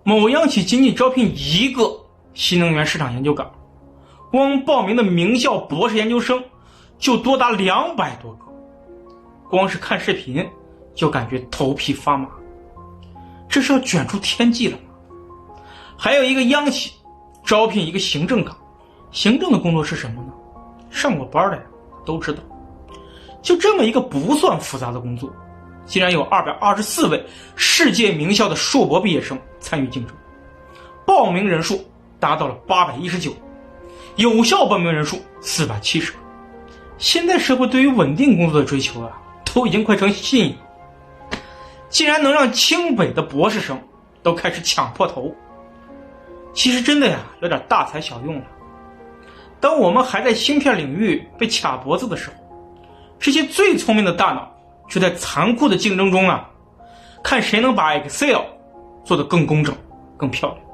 某央企仅仅招聘一个新能源市场研究岗，光报名的名校博士研究生就多达200多个，光是看视频就感觉头皮发麻，这是要卷出天际了吗？还有一个央企招聘一个行政岗，行政的工作是什么呢？上过班的呀都知道，就这么一个不算复杂的工作，竟然有224位世界名校的硕博毕业生参与竞争，报名人数达到了819，有效报名人数470。现在社会对于稳定工作的追求啊，都已经快成信仰，竟然能让清北的博士生都开始抢破头，其实真的呀，有点大材小用了。当我们还在芯片领域被卡脖子的时候，这些最聪明的大脑就在残酷的竞争中啊，看谁能把 Excel 做得更工整、更漂亮。